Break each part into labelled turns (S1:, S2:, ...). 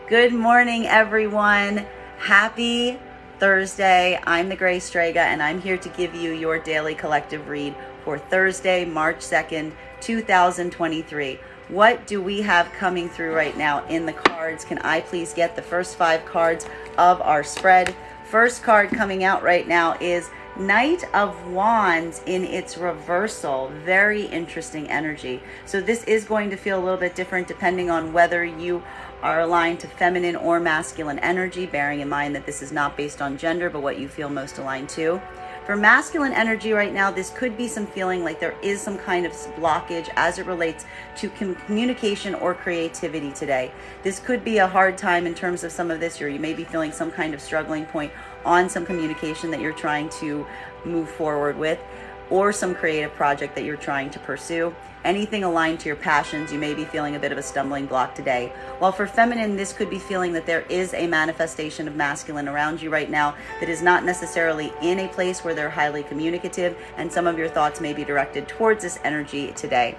S1: Good morning, everyone. Happy Thursday. I'm the Gray Strega, and I'm here to give you your daily collective read for Thursday, March 2nd, 2023. What do we have coming through right now in the cards? Can I please get the first 5 cards of our spread? First card coming out right now is Knight of Wands in its reversal. Very interesting energy. So this is going to feel a little bit different depending on whether you are aligned to feminine or masculine energy, bearing in mind that this is not based on gender, but what you feel most aligned to. For masculine energy right now, this could be some feeling like there is some kind of blockage as it relates to communication or creativity today. This could be a hard time in terms of some of this, or you may be feeling some kind of struggling point on some communication that you're trying to move forward with, or some creative project that you're trying to pursue. Anything aligned to your passions, you may be feeling a bit of a stumbling block today. While for feminine, this could be feeling that there is a manifestation of masculine around you right now that is not necessarily in a place where they're highly communicative, and some of your thoughts may be directed towards this energy today.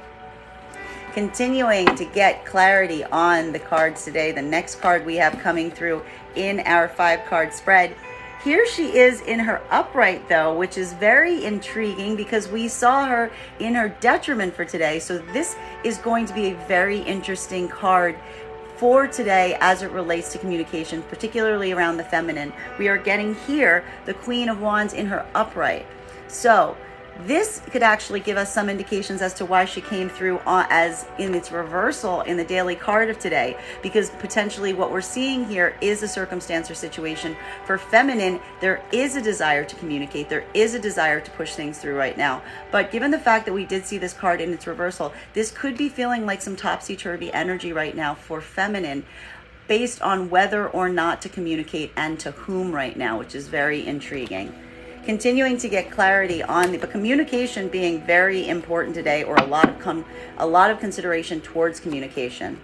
S1: Continuing to get clarity on the cards today, the next card we have coming through in our 5-card spread. Here she is in her upright, though, which is very intriguing because we saw her in her detriment for today. So this is going to be a very interesting card for today as it relates to communication, particularly around the feminine. We are getting here the Queen of Wands in her upright. So this could actually give us some indications as to why she came through as in its reversal in the daily card of today, because potentially what we're seeing here is a circumstance or situation. For feminine, there is a desire to communicate, there is a desire to push things through right now, but given the fact that we did see this card in its reversal, this could be feeling like some topsy-turvy energy right now for feminine, based on whether or not to communicate and to whom right now, which is very intriguing. Continuing to get clarity on the communication being very important today, or a lot of consideration towards communication.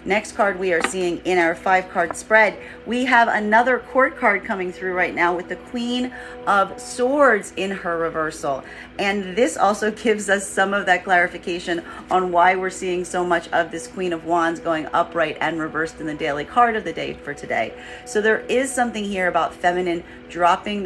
S1: Next card we are seeing in our 5-card spread, we have another court card coming through right now with the Queen of Swords in her reversal. And this also gives us some of that clarification on why we're seeing so much of this Queen of Wands going upright and reversed in the daily card of the day for today. So there is something here about feminine dropping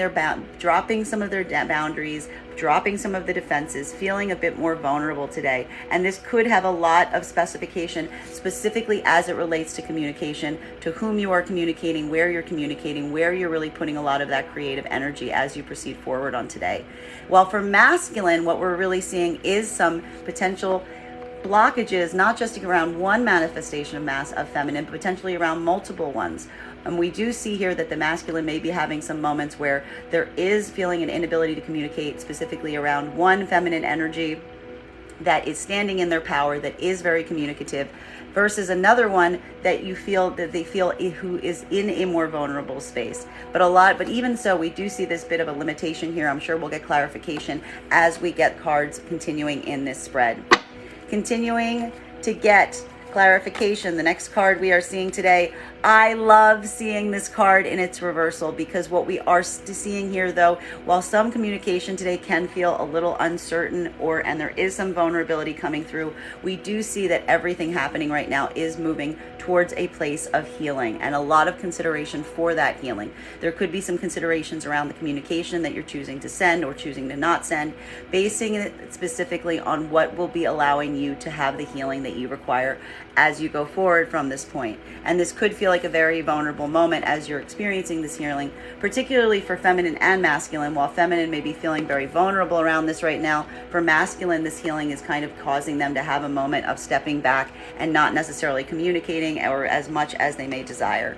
S1: some of their boundaries, dropping some of the defenses, feeling a bit more vulnerable today. And this could have a lot of specification, specifically as it relates to communication, to whom you are communicating, where you're really putting a lot of that creative energy as you proceed forward on today. While for masculine, what we're really seeing is some potential blockages, not just around one manifestation of feminine, but potentially around multiple ones. And we do see here that the masculine may be having some moments where there is feeling an inability to communicate, specifically around one feminine energy that is standing in their power, that is very communicative, versus another one that they feel who is in a more vulnerable space. But even so, we do see this bit of a limitation here. I'm sure we'll get clarification as we get cards continuing in this spread. Continuing to get clarification, the next card we are seeing today, I love seeing this card in its reversal, because what we are seeing here, though, while some communication today can feel a little uncertain and there is some vulnerability coming through, we do see that everything happening right now is moving towards a place of healing, and a lot of consideration for that healing. There could be some considerations around the communication that you're choosing to send or choosing to not send, basing it specifically on what will be allowing you to have the healing that you require as you go forward from this point. And this could feel like a very vulnerable moment as you're experiencing this healing, particularly for feminine and masculine. While feminine may be feeling very vulnerable around this right now, for masculine, this healing is kind of causing them to have a moment of stepping back and not necessarily communicating or as much as they may desire.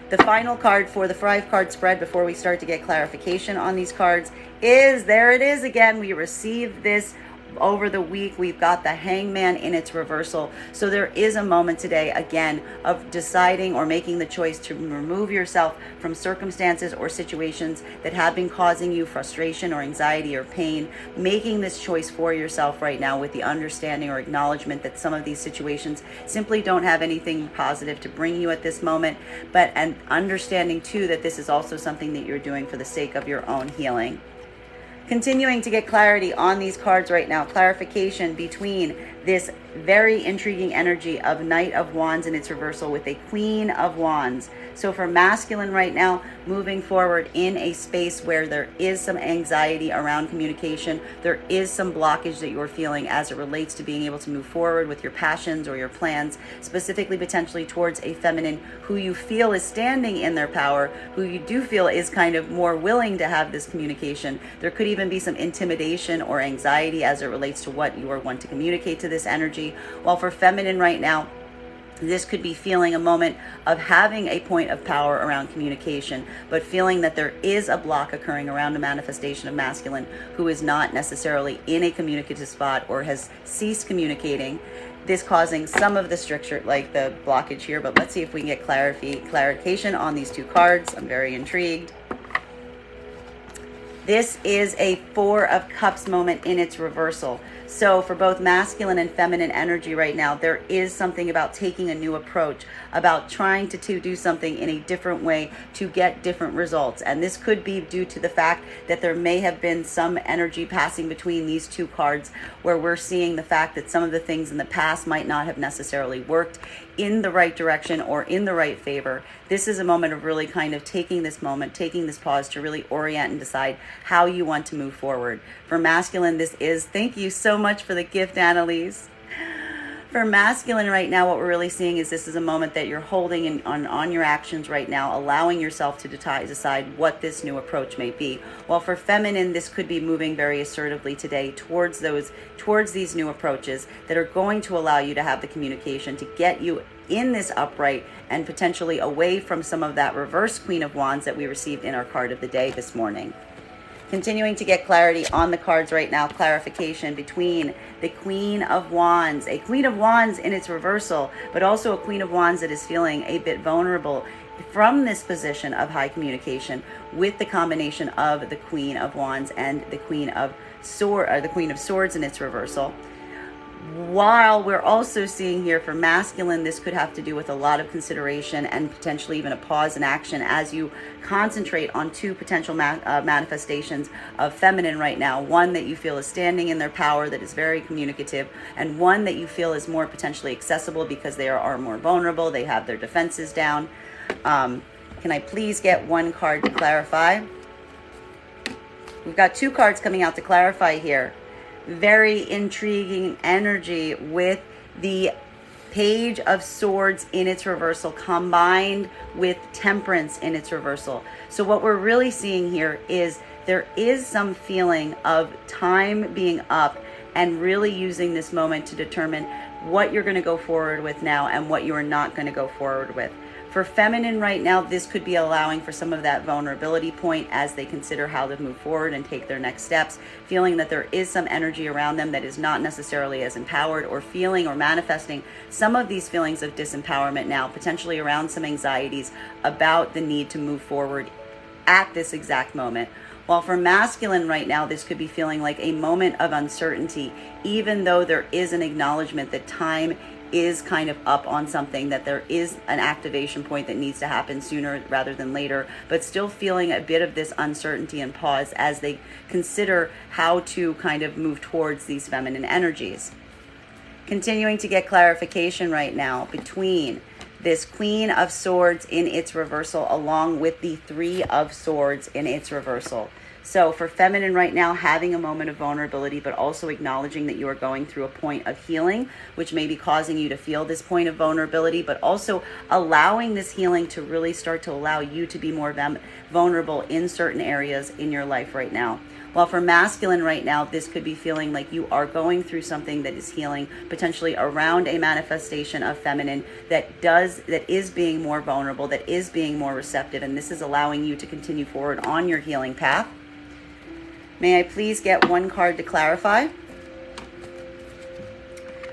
S1: The final card for the 5-card spread before we start to get clarification on these cards is, there it is again. We received this over the week. We've got the Hangman in its reversal. So there is a moment today, again, of deciding or making the choice to remove yourself from circumstances or situations that have been causing you frustration or anxiety or pain. Making this choice for yourself right now with the understanding or acknowledgement that some of these situations simply don't have anything positive to bring you at this moment, and understanding too that this is also something that you're doing for the sake of your own healing. Continuing to get clarity on these cards right now, clarification between this very intriguing energy of Knight of Wands in its reversal with a Queen of Wands. So for masculine right now, moving forward in a space where there is some anxiety around communication, there is some blockage that you're feeling as it relates to being able to move forward with your passions or your plans, specifically potentially towards a feminine who you feel is standing in their power, who you do feel is kind of more willing to have this communication. There could even be some intimidation or anxiety as it relates to what you are wanting to communicate to this energy. While for feminine right now, this could be feeling a moment of having a point of power around communication, but feeling that there is a block occurring around a manifestation of masculine who is not necessarily in a communicative spot or has ceased communicating. This causing some of the stricture, like the blockage here, but let's see if we can get clarification on these two cards. I'm very intrigued. This is a Four of Cups moment in its reversal. So for both masculine and feminine energy right now, there is something about taking a new approach, about trying to do something in a different way to get different results. And this could be due to the fact that there may have been some energy passing between these two cards where we're seeing the fact that some of the things in the past might not have necessarily worked in the right direction or in the right favor. This is a moment of really kind of taking this moment, taking this pause to really orient and decide how you want to move forward. For masculine, this is, thank you so much for the gift, Annalise. For masculine right now, what we're really seeing is this is a moment that you're holding on your actions right now, allowing yourself to decide what this new approach may be. While for feminine, this could be moving very assertively today towards these new approaches that are going to allow you to have the communication to get you in this upright and potentially away from some of that reverse Queen of Wands that we received in our card of the day this morning. Continuing to get clarity on the cards right now, clarification between the Queen of Wands, a Queen of Wands in its reversal, but also a Queen of Wands that is feeling a bit vulnerable from this position of high communication with the combination of the Queen of Wands and the Queen of Swords in its reversal. While we're also seeing here for masculine, this could have to do with a lot of consideration and potentially even a pause in action as you concentrate on two potential manifestations of feminine right now. One that you feel is standing in their power, that is very communicative, and one that you feel is more potentially accessible because they are more vulnerable, they have their defenses down. Can I please get one card to clarify? We've got two cards coming out to clarify here. Very intriguing energy with the Page of Swords in its reversal combined with Temperance in its reversal. So what we're really seeing here is there is some feeling of time being up and really using this moment to determine what you're going to go forward with now and what you are not going to go forward with. For feminine right now, this could be allowing for some of that vulnerability point as they consider how to move forward and take their next steps, feeling that there is some energy around them that is not necessarily as empowered, or feeling or manifesting some of these feelings of disempowerment now, potentially around some anxieties about the need to move forward at this exact moment. While for masculine right now, this could be feeling like a moment of uncertainty, even though there is an acknowledgement that time is kind of up on something, that there is an activation point that needs to happen sooner rather than later, but still feeling a bit of this uncertainty and pause as they consider how to kind of move towards these feminine energies. Continuing to get clarification right now between this Queen of Swords in its reversal along with the Three of Swords in its reversal. So for feminine right now, having a moment of vulnerability, but also acknowledging that you are going through a point of healing, which may be causing you to feel this point of vulnerability, but also allowing this healing to really start to allow you to be more vulnerable in certain areas in your life right now. While for masculine right now, this could be feeling like you are going through something that is healing, potentially around a manifestation of feminine that is being more vulnerable, that is being more receptive, and this is allowing you to continue forward on your healing path. May I please get one card to clarify?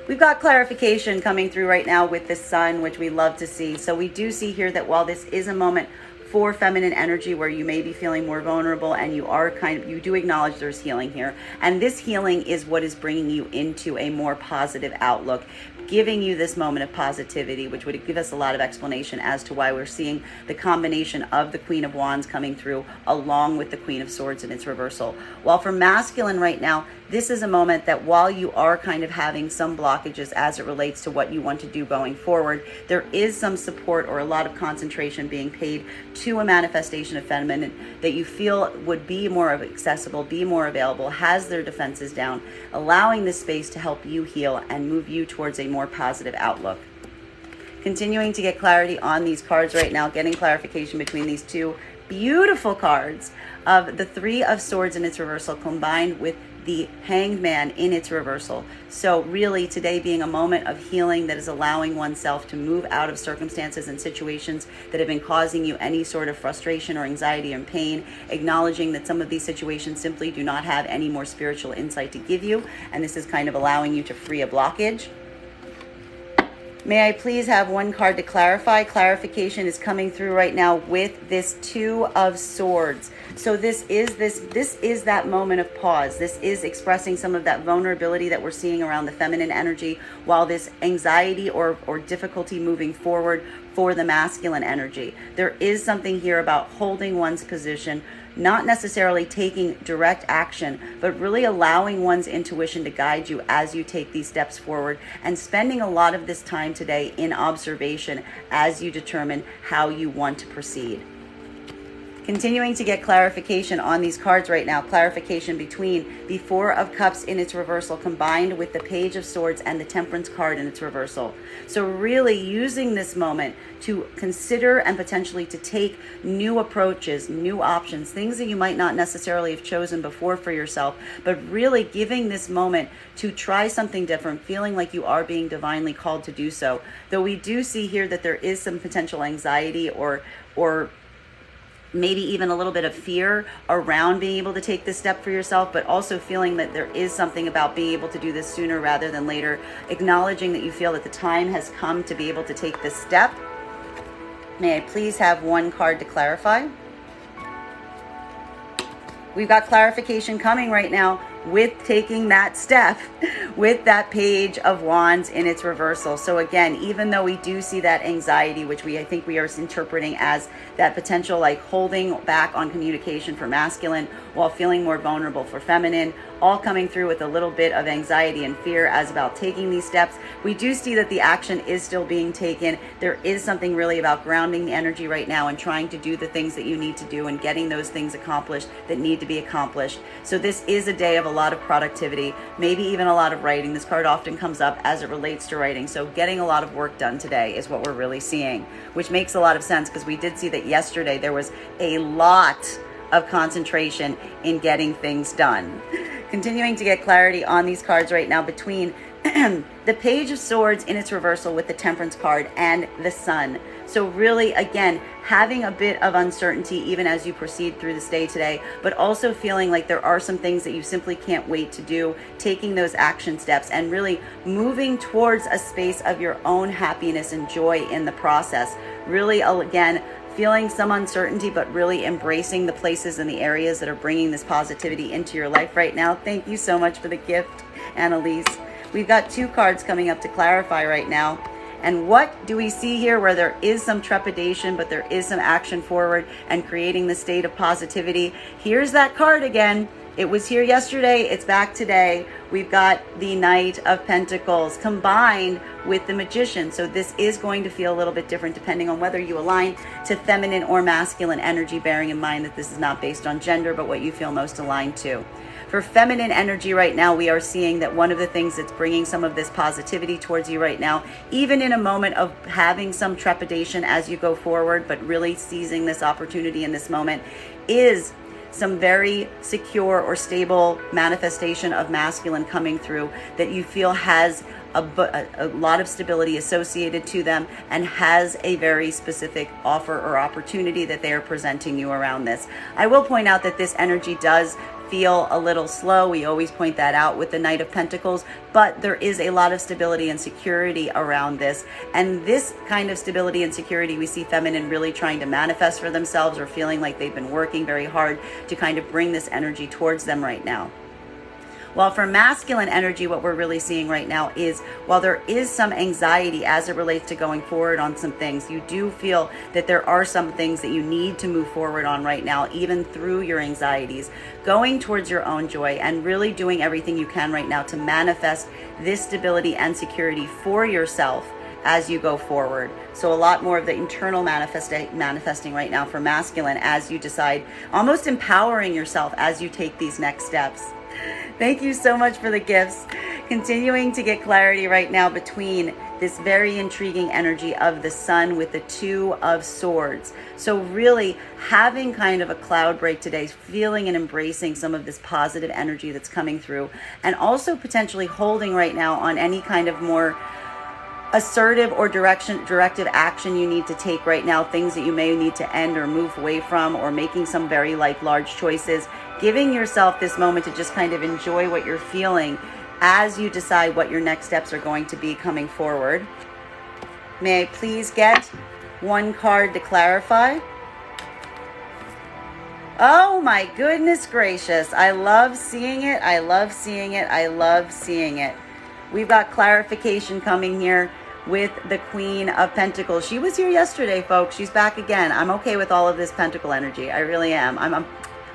S1: We've got clarification coming through right now with the Sun, which we love to see. So we do see here that while this is a moment for feminine energy where you may be feeling more vulnerable and you do acknowledge there's healing here. And this healing is what is bringing you into a more positive outlook, giving you this moment of positivity, which would give us a lot of explanation as to why we're seeing the combination of the Queen of Wands coming through along with the Queen of Swords in its reversal. While for masculine right now, this is a moment that while you are kind of having some blockages as it relates to what you want to do going forward, there is some support or a lot of concentration being paid to a manifestation of feminine that you feel would be more accessible, be more available, has their defenses down, allowing this space to help you heal and move you towards a more positive outlook. Continuing to get clarity on these cards right now, getting clarification between these two beautiful cards of the Three of Swords in its reversal combined with the Hanged Man in its reversal. So really today being a moment of healing that is allowing oneself to move out of circumstances and situations that have been causing you any sort of frustration or anxiety and pain, acknowledging that some of these situations simply do not have any more spiritual insight to give you, and this is kind of allowing you to free a blockage. May I please have one card to clarify? Clarification is coming through right now with this Two of Swords. So this is that moment of pause. This is expressing some of that vulnerability that we're seeing around the feminine energy, while this anxiety or difficulty moving forward for the masculine energy. There is something here about holding one's position, not necessarily taking direct action, but really allowing one's intuition to guide you as you take these steps forward, and spending a lot of this time today in observation as you determine how you want to proceed. Continuing to get clarification on these cards right now, clarification between the Four of Cups in its reversal combined with the Page of Swords and the Temperance card in its reversal. So really using this moment to consider and potentially to take new approaches, new options, things that you might not necessarily have chosen before for yourself, but really giving this moment to try something different, feeling like you are being divinely called to do so. Though we do see here that there is some potential anxiety or maybe even a little bit of fear around being able to take this step for yourself, but also feeling that there is something about being able to do this sooner rather than later, acknowledging that you feel that the time has come to be able to take this step. May I please have one card to clarify? We've got clarification coming right now with taking that step with that Page of Wands in its reversal. So again, even though we do see that anxiety, which I think we are interpreting as that potential like holding back on communication for masculine while feeling more vulnerable for feminine, all coming through with a little bit of anxiety and fear as about taking these steps, we do see that the action is still being taken. There is something really about grounding the energy right now and trying to do the things that you need to do and getting those things accomplished that need to be accomplished. So this is a day of a lot of productivity, maybe even a lot of writing. This card often comes up as it relates to writing. So getting a lot of work done today is what we're really seeing, which makes a lot of sense because we did see that yesterday there was a lot of concentration in getting things done. Continuing to get clarity on these cards right now between the Page of Swords in its reversal with the Temperance card and the Sun. So really, again, having a bit of uncertainty even as you proceed through this day today, but also feeling like there are some things that you simply can't wait to do, taking those action steps and really moving towards a space of your own happiness and joy in the process. Really, again, feeling some uncertainty, but really embracing the places and the areas that are bringing this positivity into your life right now. Thank you so much for the gift, Annalise. We've got two cards coming up to clarify right now. And what do we see here where there is some trepidation, but there is some action forward and creating the state of positivity? Here's that card again. It was here yesterday. It's back today. We've got the Knight of Pentacles combined with the Magician. So this is going to feel a little bit different depending on whether you align to feminine or masculine energy, bearing in mind that this is not based on gender, but what you feel most aligned to. For feminine energy right now, we are seeing that one of the things that's bringing some of this positivity towards you right now, even in a moment of having some trepidation as you go forward, but really seizing this opportunity in this moment, is some very secure or stable manifestation of masculine coming through that you feel has a lot of stability associated to them and has a very specific offer or opportunity that they are presenting you around this. I will point out that this energy does feel a little slow. We always point that out with the Knight of Pentacles, but there is a lot of stability and security around this. And this kind of stability and security, we see feminine really trying to manifest for themselves or feeling like they've been working very hard to kind of bring this energy towards them right now. While for masculine energy, what we're really seeing right now is, while there is some anxiety as it relates to going forward on some things, you do feel that there are some things that you need to move forward on right now, even through your anxieties, going towards your own joy and really doing everything you can right now to manifest this stability and security for yourself as you go forward. So a lot more of the internal manifesting right now for masculine as you decide, almost empowering yourself as you take these next steps. Thank you so much for the gifts. Continuing to get clarity right now between this very intriguing energy of the sun with the Two of Swords. So really having kind of a cloud break today, feeling and embracing some of this positive energy that's coming through, and also potentially holding right now on any kind of more assertive or directive action you need to take right now, things that you may need to end or move away from, or making some very large choices, giving yourself this moment to just kind of enjoy what you're feeling as you decide what your next steps are going to be coming forward. May I please get one card to clarify? Oh my goodness gracious. I love seeing it. I love seeing it. I love seeing it. We've got clarification coming here with the Queen of Pentacles. She was here yesterday, folks. She's back again. I'm okay with all of this Pentacle energy. I really am.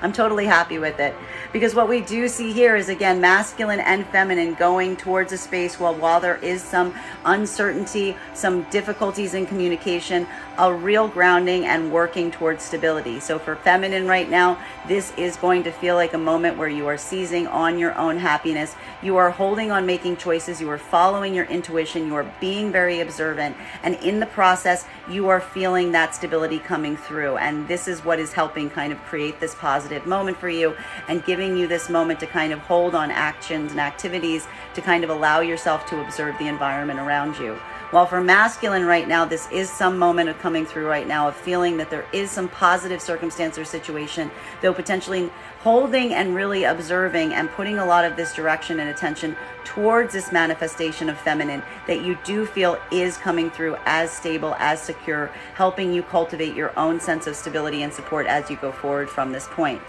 S1: I'm totally happy with it, because what we do see here is, again, masculine and feminine going towards a space while there is some uncertainty, some difficulties in communication, a real grounding and working towards stability. So for feminine right now, this is going to feel like a moment where you are seizing on your own happiness. You are holding on making choices. You are following your intuition. You are being very observant. And in the process, you are feeling that stability coming through. And this is what is helping kind of create this positive moment for you, and giving you this moment to kind of hold on actions and activities to kind of allow yourself to observe the environment around you. While for masculine right now, this is some moment of coming through right now of feeling that there is some positive circumstance or situation, though potentially holding and really observing and putting a lot of this direction and attention towards this manifestation of feminine that you do feel is coming through as stable, as secure, helping you cultivate your own sense of stability and support as you go forward from this point.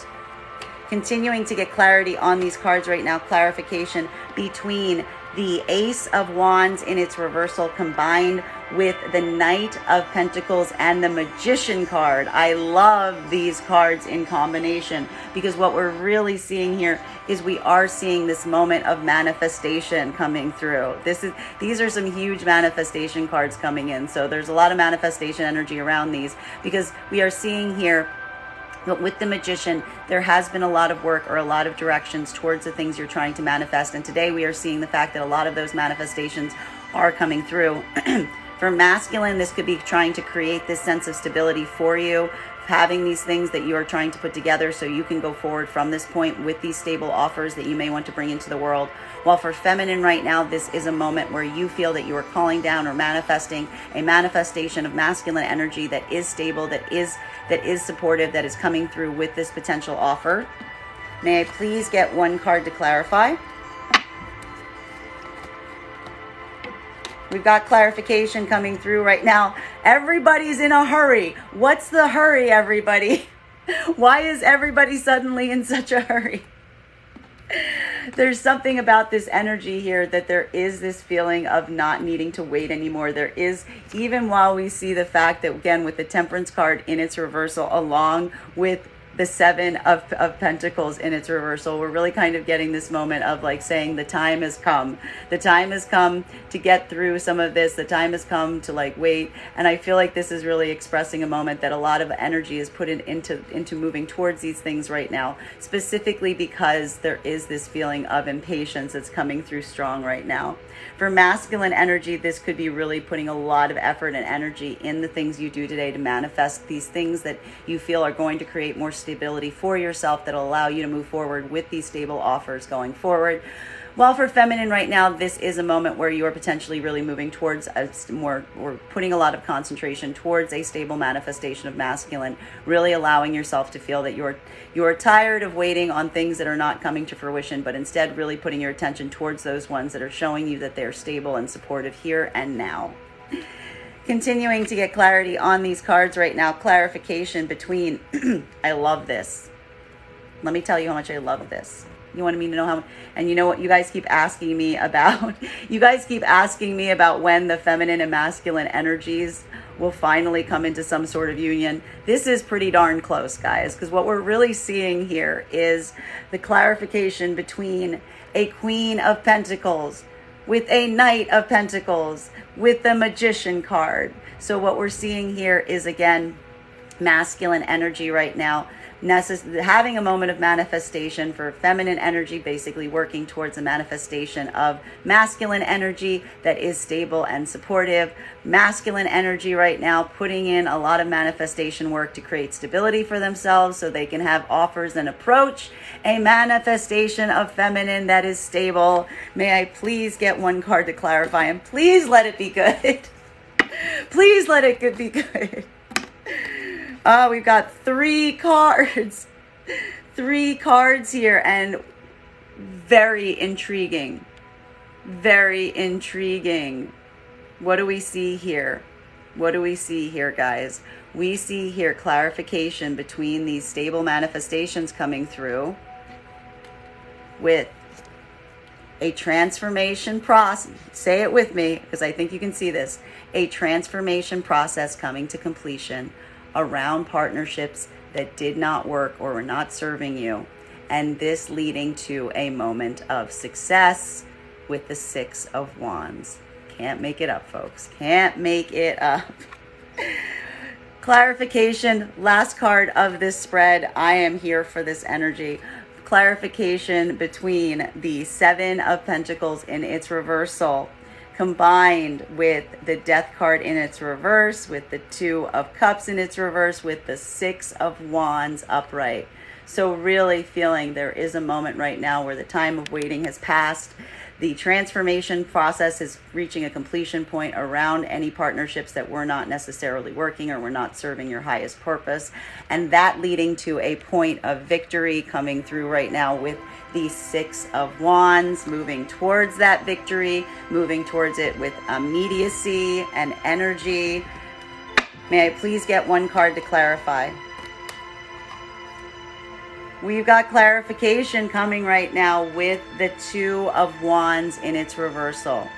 S1: Continuing to get clarity on these cards right now, clarification between the Ace of Wands in its reversal combined with the Knight of Pentacles and the Magician card. I love these cards in combination, because what we're really seeing here is we are seeing this moment of manifestation coming through. These are some huge manifestation cards coming in. So there's a lot of manifestation energy around these, because we are seeing here, but with the Magician, there has been a lot of work or a lot of directions towards the things you're trying to manifest. And today we are seeing the fact that a lot of those manifestations are coming through. For masculine, this could be trying to create this sense of stability for you, having these things that you are trying to put together so you can go forward from this point with these stable offers that you may want to bring into the world. While for feminine right now, this is a moment where you feel that you are calling down or manifesting a manifestation of masculine energy that is stable, that is supportive, that is coming through with this potential offer. May I please get one card to clarify? We've got clarification coming through right now. Everybody's in a hurry. What's the hurry, everybody? Why is everybody suddenly in such a hurry? There's something about this energy here that there is this feeling of not needing to wait anymore. There is, even while we see the fact that, again, with the Temperance card in its reversal, along with the Seven of Pentacles in its reversal, we're really kind of getting this moment of like saying the time has come. The time has come to get through some of this. The time has come to like wait. And I feel like this is really expressing a moment that a lot of energy is put into moving towards these things right now, specifically because there is this feeling of impatience that's coming through strong right now. For masculine energy, this could be really putting a lot of effort and energy in the things you do today to manifest these things that you feel are going to create more stability for yourself, that will allow you to move forward with these stable offers going forward. While for feminine right now, this is a moment where you are potentially really moving towards or putting a lot of concentration towards a stable manifestation of masculine, really allowing yourself to feel that you're tired of waiting on things that are not coming to fruition, but instead really putting your attention towards those ones that are showing you that they're stable and supportive here and now. Continuing to get clarity on these cards right now, clarification between, I love this. Let me tell you how much I love this. You wanted me to know how, and you know what? You guys keep asking me about, you guys keep asking me about when the feminine and masculine energies will finally come into some sort of union. This is pretty darn close, guys, because what we're really seeing here is the clarification between a Queen of Pentacles with a Knight of Pentacles with the Magician card. So what we're seeing here is, again, masculine energy right now, having a moment of manifestation for feminine energy, basically working towards a manifestation of masculine energy that is stable and supportive. Masculine energy right now putting in a lot of manifestation work to create stability for themselves so they can have offers and approach a manifestation of feminine that is stable. May I please get one card to clarify, and please let it be good. Please let it be good. We've got 3 cards. 3 cards here, and very intriguing. Very intriguing. What do we see here? What do we see here, guys? We see here clarification between these stable manifestations coming through with a transformation process. Say it with me, because I think you can see this. A transformation process coming to completion around partnerships that did not work or were not serving you, and this leading to a moment of success with the 6 of Wands. Can't make it up, folks. Can't make it up. Clarification, last card of this spread. I am here for this energy. Clarification between the 7 of Pentacles in its reversal combined with the Death card in its reverse, with the 2 of Cups in its reverse, with the 6 of Wands upright. So really feeling there is a moment right now where the time of waiting has passed. The transformation process is reaching a completion point around any partnerships that were not necessarily working or were not serving your highest purpose. And that leading to a point of victory coming through right now with the 6 of Wands, moving towards that victory, moving towards it with immediacy and energy. May I please get one card to clarify? We've got clarification coming right now with the 2 of Wands in its reversal.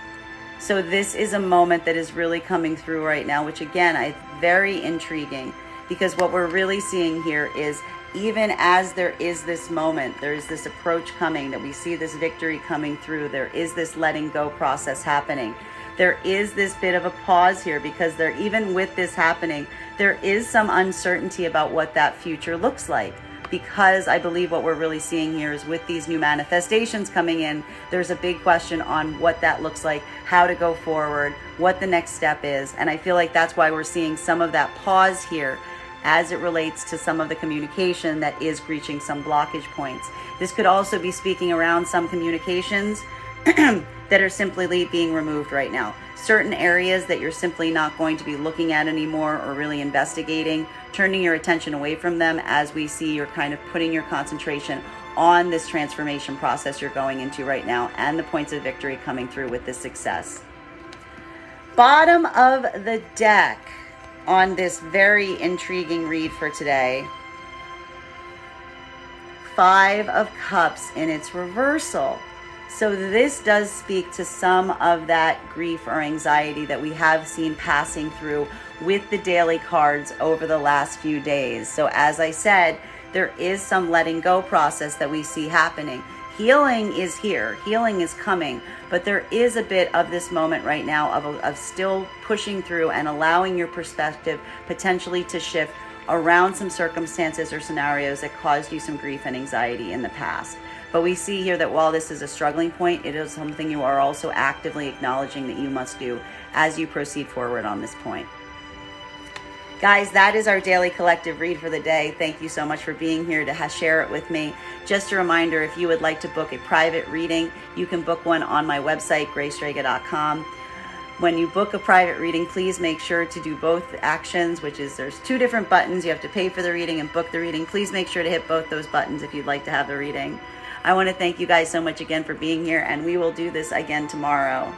S1: So this is a moment that is really coming through right now, which again, is very intriguing, because what we're really seeing here is, even as there is this moment, there is this approach coming, that we see this victory coming through, there is this letting go process happening. There is this bit of a pause here, because there, even with this happening, there is some uncertainty about what that future looks like. Because I believe what we're really seeing here is, with these new manifestations coming in, there's a big question on what that looks like, how to go forward, what the next step is. And I feel like that's why we're seeing some of that pause here as it relates to some of the communication that is reaching some blockage points. This could also be speaking around some communications that are simply being removed right now. Certain areas that you're simply not going to be looking at anymore or really investigating, turning your attention away from them, as we see you're kind of putting your concentration on this transformation process you're going into right now, and the points of victory coming through with this success. Bottom of the deck on this very intriguing read for today. 5 of Cups in its reversal. So this does speak to some of that grief or anxiety that we have seen passing through with the daily cards over the last few days. So as I said, there is some letting go process that we see happening. Healing is here. Healing is coming. But there is a bit of this moment right now of still pushing through and allowing your perspective potentially to shift around some circumstances or scenarios that caused you some grief and anxiety in the past. But we see here that while this is a struggling point, it is something you are also actively acknowledging that you must do as you proceed forward on this point. Guys, that is our daily collective read for the day. Thank you so much for being here to share it with me. Just a reminder, if you would like to book a private reading, you can book one on my website, graystrega.com. When you book a private reading, please make sure to do both actions, which is there's 2 different buttons. You have to pay for the reading and book the reading. Please make sure to hit both those buttons if you'd like to have the reading. I want to thank you guys so much again for being here, and we will do this again tomorrow.